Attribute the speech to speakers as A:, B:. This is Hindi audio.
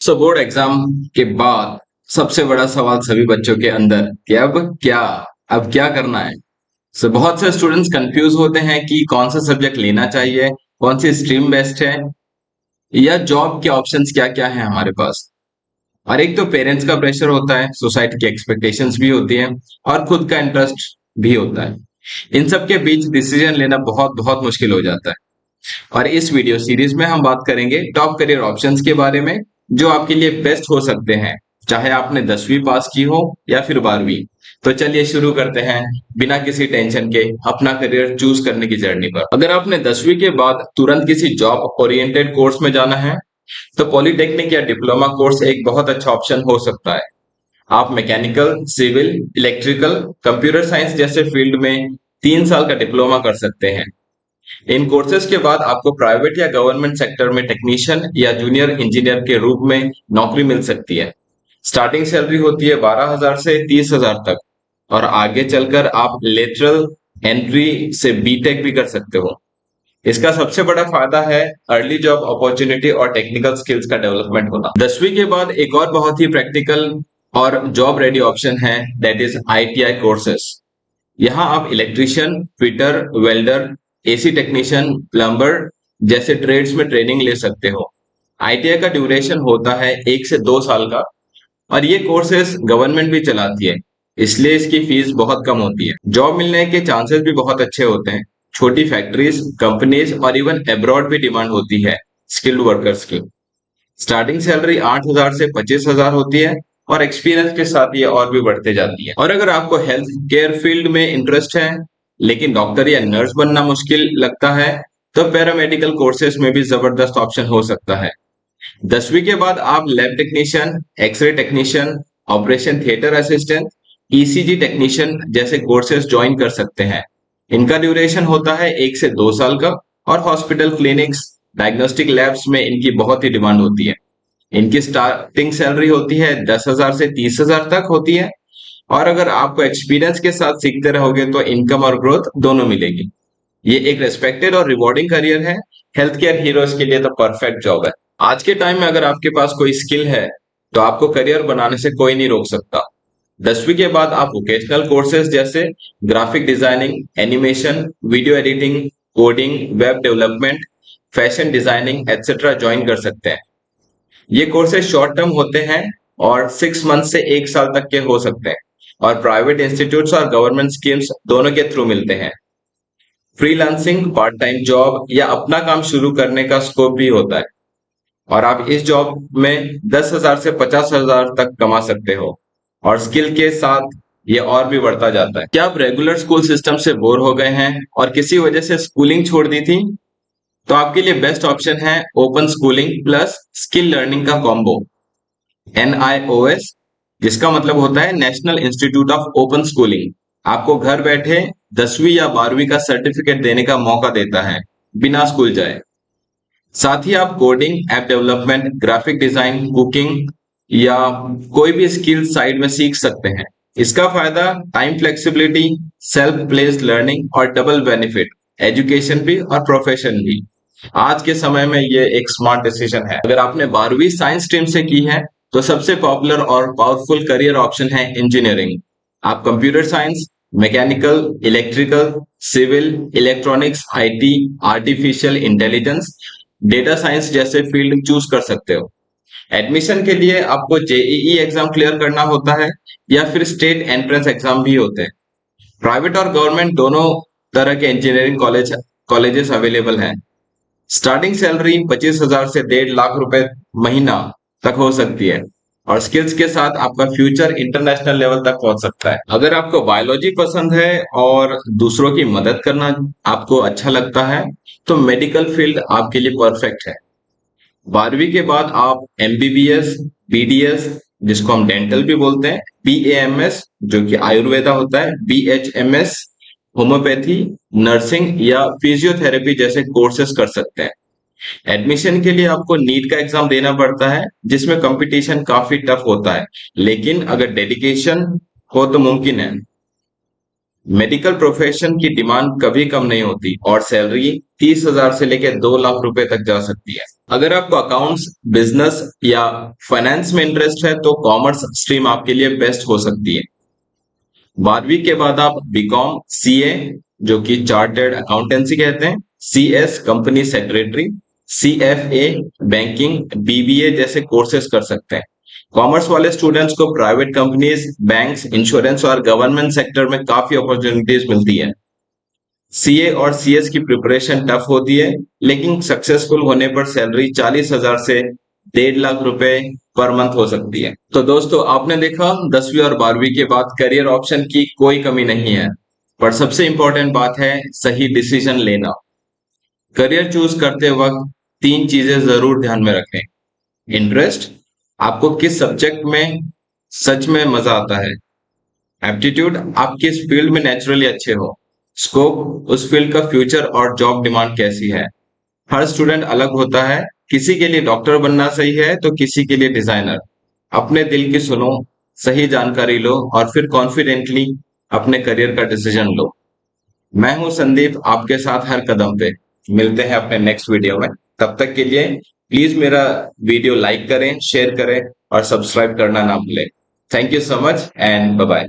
A: बोर्ड एग्जाम के बाद सबसे बड़ा सवाल सभी बच्चों के अंदर कि अब क्या करना है। बहुत से स्टूडेंट्स कंफ्यूज होते हैं कि कौन सा सब्जेक्ट लेना चाहिए, कौन सी स्ट्रीम बेस्ट है, या जॉब के ऑप्शंस क्या क्या है हमारे पास। और एक तो पेरेंट्स का प्रेशर होता है, सोसाइटी की एक्सपेक्टेशंस भी होती है, और खुद का इंटरेस्ट भी होता है। इन सब के बीच डिसीजन लेना बहुत बहुत मुश्किल हो जाता है। और इस वीडियो सीरीज में हम बात करेंगे टॉप करियर ऑप्शंस के बारे में जो आपके लिए बेस्ट हो सकते हैं, चाहे आपने 10वीं पास की हो या फिर 12वीं। तो चलिए शुरू करते हैं बिना किसी टेंशन के अपना करियर चूज करने की जर्नी पर। अगर आपने 10वीं के बाद तुरंत किसी जॉब ओरिएंटेड कोर्स में जाना है तो पॉलिटेक्निक या डिप्लोमा कोर्स एक बहुत अच्छा ऑप्शन हो सकता है। आप mechanical, civil, electrical, computer science जैसे फील्ड में 3 साल का डिप्लोमा कर सकते हैं। इन कोर्सेज के बाद आपको प्राइवेट या गवर्नमेंट सेक्टर में टेक्नीशियन या जूनियर इंजीनियर के रूप में नौकरी मिल सकती है। स्टार्टिंग सैलरी होती है 12,000 से 30,000 तक, और आगे चलकर आप लेटरल एंट्री से बीटेक भी कर सकते हो। इसका सबसे बड़ा फायदा है अर्ली जॉब अपॉर्चुनिटी और टेक्निकल स्किल्स का डेवलपमेंट होना। 10वीं के बाद एक और बहुत ही प्रैक्टिकल और जॉब रेडी ऑप्शन है, दैट इज आईटीआई कोर्सेस। यहाँ आप electrician, fitter, welder, AC technician, plumber जैसे ट्रेड्स में ट्रेनिंग ले सकते हो। आईटीआई का ड्यूरेशन होता है 1 से 2 साल का, और ये कोर्सेज गवर्नमेंट भी चलाती है, इसलिए इसकी फीस बहुत कम होती है। जॉब मिलने के चांसेस भी बहुत अच्छे होते हैं। छोटी फैक्ट्रीज, कंपनीज और इवन अब्रॉड भी डिमांड होती है स्किल्ड वर्कर्स की। स्टार्टिंग सैलरी 8,000 से 25,000 होती है, और एक्सपीरियंस के साथ ये और भी बढ़ते जाती है। और अगर आपको हेल्थ केयर फील्ड में इंटरेस्ट है लेकिन डॉक्टर या नर्स बनना मुश्किल लगता है, तो पैरामेडिकल कोर्सेज में भी जबरदस्त ऑप्शन हो सकता है। 10वीं के बाद आप lab technician, X ray technician, operation theatre assistant, ECG technician जैसे कोर्सेज ज्वाइन कर सकते हैं। इनका ड्यूरेशन होता है 1 से 2 साल का, और हॉस्पिटल, क्लिनिक्स, डायग्नोस्टिक लैब्स में इनकी बहुत ही डिमांड होती है। इनकी स्टार्टिंग सैलरी होती है 10,000 से 30,000 तक होती है, और अगर आपको एक्सपीरियंस के साथ सीखते रहोगे तो इनकम और ग्रोथ दोनों मिलेगी। ये एक रेस्पेक्टेड और रिवॉर्डिंग करियर है। हेल्थ केयर हीरोज के लिए तो परफेक्ट जॉब है। आज के टाइम में अगर आपके पास कोई स्किल है तो आपको करियर बनाने से कोई नहीं रोक सकता। 10वीं के बाद आप वोकेशनल कोर्सेज जैसे graphic designing, animation, video editing, coding, web development, fashion designing etcetera join कर सकते हैं। ये कोर्सेज शॉर्ट टर्म होते हैं और 6 मंथ से 1 साल तक के हो सकते हैं, और प्राइवेट इंस्टीट्यूट्स और गवर्नमेंट स्कीम्स दोनों के थ्रू मिलते हैं। फ्रीलांसिंग, पार्ट टाइम जॉब या अपना काम शुरू करने का स्कोप भी होता है, और आप इस जॉब में 10,000 से 50,000 तक कमा सकते हो, और स्किल के साथ ये और भी बढ़ता जाता है। क्या आप रेगुलर स्कूल सिस्टम से बोर हो गए हैं और किसी वजह से स्कूलिंग छोड़ दी थी? तो आपके लिए बेस्ट ऑप्शन है open schooling plus skill learning का कॉम्बो, NIOS, जिसका मतलब होता है national institute of open schooling. आपको घर बैठे 10वीं या 12वीं का सर्टिफिकेट देने का मौका देता है बिना स्कूल जाए। साथ ही आप coding, app development, graphic design, cooking या कोई भी स्किल साइड में सीख सकते हैं। इसका फायदा time flexibility, self placed learning और डबल बेनिफिट, एजुकेशन भी और प्रोफेशन भी। आज के समय में ये एक स्मार्ट डिसीजन है। अगर आपने 12वीं साइंस स्ट्रीम से की है तो सबसे पॉपुलर और पावरफुल करियर ऑप्शन है इंजीनियरिंग। आप computer science, mechanical, electrical, civil, electronics, IT, artificial intelligence, data science जैसे फील्ड चूज कर सकते हो। एडमिशन के लिए आपको जेईई एग्जाम क्लियर करना होता है, या फिर स्टेट एंट्रेंस एग्जाम भी होते हैं। प्राइवेट और गवर्नमेंट दोनों तरह के इंजीनियरिंग कॉलेजेस अवेलेबल हैं। स्टार्टिंग सैलरी 25,000 से 1.5 लाख रुपए महीना तक हो सकती है, और स्किल्स के साथ आपका फ्यूचर इंटरनेशनल लेवल तक पहुंच सकता है। अगर आपको बायोलॉजी पसंद है और दूसरों की मदद करना आपको अच्छा लगता है तो मेडिकल फील्ड आपके लिए परफेक्ट है। 12वीं के बाद आप MBBS, BDS जिसको हम डेंटल भी बोलते हैं, BAMS जो कि आयुर्वेदा होता है, BHMS होम्योपैथी, नर्सिंग या फिजियोथेरेपी जैसे कोर्सेज कर सकते हैं। एडमिशन के लिए आपको नीट का एग्जाम देना पड़ता है, जिसमें कंपटीशन काफी टफ होता है, लेकिन अगर डेडिकेशन हो तो मुमकिन है। मेडिकल प्रोफेशन की डिमांड कभी कम नहीं होती और सैलरी 30,000 से लेकर 2 लाख रुपए तक जा सकती है। अगर आपको अकाउंट्स, बिजनेस या फाइनेंस में इंटरेस्ट है तो कॉमर्स स्ट्रीम आपके लिए बेस्ट हो सकती है। 12वीं के बाद आप बीकॉम, सीए जो कि चार्टर्ड अकाउंटेंसी कहते हैं, CS company secretary, CFA banking, BBA जैसे कोर्सेज कर सकते हैं। कॉमर्स वाले स्टूडेंट्स को प्राइवेट कंपनीज, बैंक्स, इंश्योरेंस और गवर्नमेंट सेक्टर में काफी अपॉर्चुनिटीज मिलती है। सीए और सीएस की प्रिपरेशन टफ होती है, लेकिन सक्सेसफुल होने पर सैलरी 40,000 से 1.5 लाख रुपए पर मंथ हो सकती है। तो दोस्तों आपने देखा 10वीं और 12वीं के बाद करियर ऑप्शन की कोई कमी नहीं है, पर सबसे इंपॉर्टेंट बात है सही डिसीजन लेना। करियर चूज करते वक्त 3 चीजें जरूर ध्यान में रखें। इंटरेस्ट, आपको किस सब्जेक्ट में सच में मजा आता है। एप्टीट्यूड, आप किस फील्ड में नेचुरली अच्छे हो। स्कोप, उस फील्ड का फ्यूचर और जॉब डिमांड कैसी है। हर स्टूडेंट अलग होता है, किसी के लिए डॉक्टर बनना सही है तो किसी के लिए डिजाइनर। अपने दिल की सुनो, सही जानकारी लो और फिर कॉन्फिडेंटली अपने करियर का डिसीजन लो। मैं हूं संदीप, आपके साथ हर कदम पे। मिलते हैं अपने नेक्स्ट वीडियो में। तब तक के लिए प्लीज मेरा वीडियो लाइक करें, शेयर करें और सब्सक्राइब करना ना भूलें। Thank you so much and bye bye.